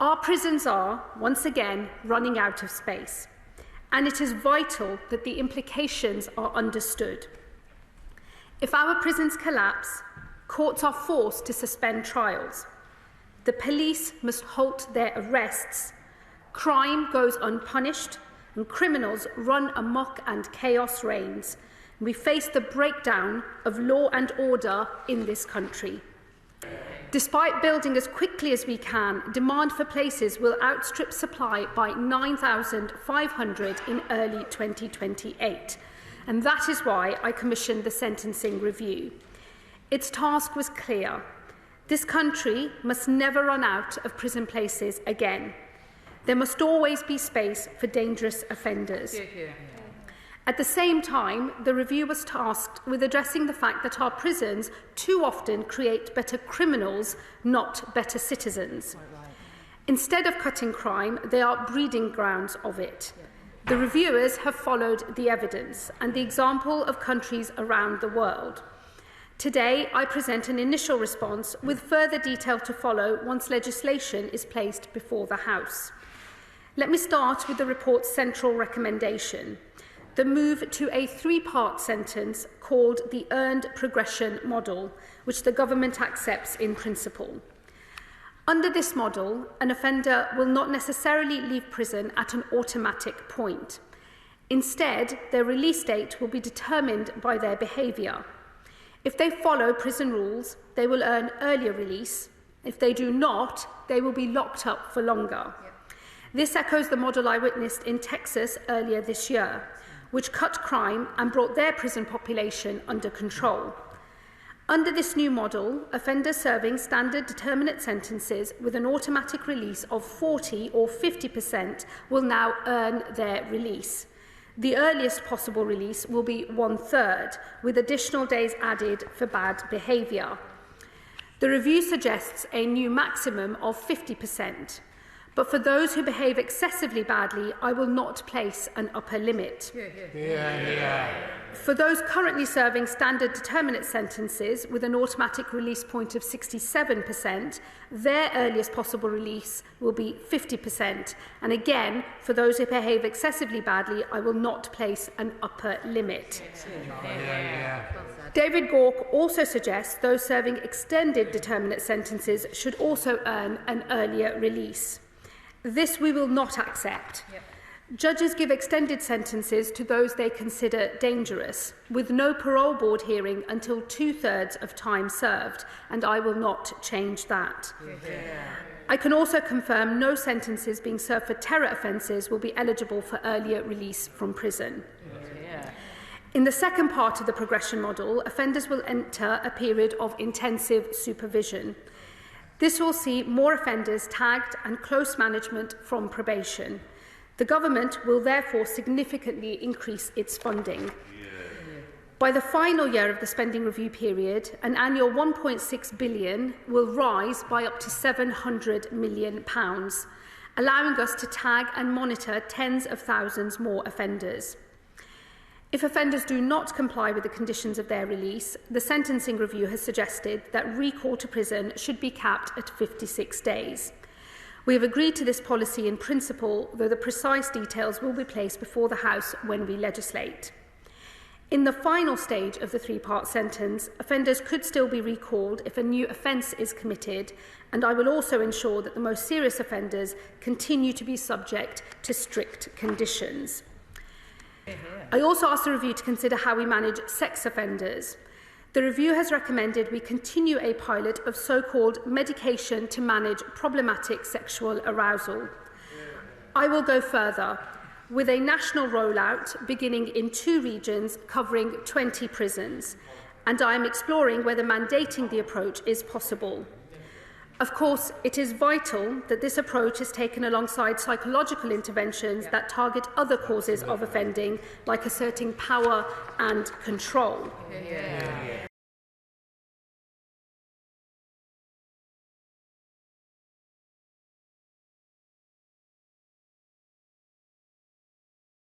Our prisons are, once again, running out of space, and it is vital that the implications are understood. If our prisons collapse, courts are forced to suspend trials. The police must halt their arrests. Crime goes unpunished, and criminals run amok and chaos reigns. We face the breakdown of law and order in this country. Despite building as quickly as we can, demand for places will outstrip supply by 9,500 in early 2028. And that is why I commissioned the sentencing review. Its task was clear. This country must never run out of prison places again. There must always be space for dangerous offenders. At the same time, the review was tasked with addressing the fact that our prisons too often create better criminals, not better citizens. Instead of cutting crime, they are breeding grounds of it. The reviewers have followed the evidence and the example of countries around the world. Today, I present an initial response with further detail to follow once legislation is placed before the House. Let me start with the report's central recommendation, the move to a three-part sentence called the earned progression model, which the government accepts in principle. Under this model, an offender will not necessarily leave prison at an automatic point. Instead, their release date will be determined by their behaviour. If they follow prison rules, they will earn earlier release. If they do not, they will be locked up for longer. This echoes the model I witnessed in Texas earlier this year, which cut crime and brought their prison population under control. Under this new model, offenders serving standard determinate sentences with an automatic release of 40 or 50% will now earn their release. The earliest possible release will be 1/3, with additional days added for bad behaviour. The review suggests a new maximum of 50%. But for those who behave excessively badly, I will not place an upper limit. For those currently serving standard determinate sentences with an automatic release point of 67%, their earliest possible release will be 50%. And again, for those who behave excessively badly, I will not place an upper limit. David Gauke also suggests those serving extended determinate sentences should also earn an earlier release. This we will not accept. Judges give extended sentences to those they consider dangerous, with no parole board hearing until 2/3 of time served, and I will not change that. I can also confirm no sentences being served for terror offences will be eligible for earlier release from prison. In the second part of the progression model, offenders will enter a period of intensive supervision. This will see more offenders tagged and close management from probation. The government will therefore significantly increase its funding. By the final year of the spending review period, an annual £1.6 billion will rise by up to £700 million, allowing us to tag and monitor tens of thousands more offenders. If offenders do not comply with the conditions of their release, the sentencing review has suggested that recall to prison should be capped at 56 days. We have agreed to this policy in principle, though the precise details will be placed before the House when we legislate. In the final stage of the three-part sentence, offenders could still be recalled if a new offence is committed, and I will also ensure that the most serious offenders continue to be subject to strict conditions. I also asked the review to consider how we manage sex offenders. The review has recommended we continue a pilot of so-called medication to manage problematic sexual arousal. I will go further, with a national rollout beginning in 2 regions covering 20 prisons, and I am exploring whether mandating the approach is possible. Of course, it is vital that this approach is taken alongside psychological interventions that target other causes of offending, like asserting power and control.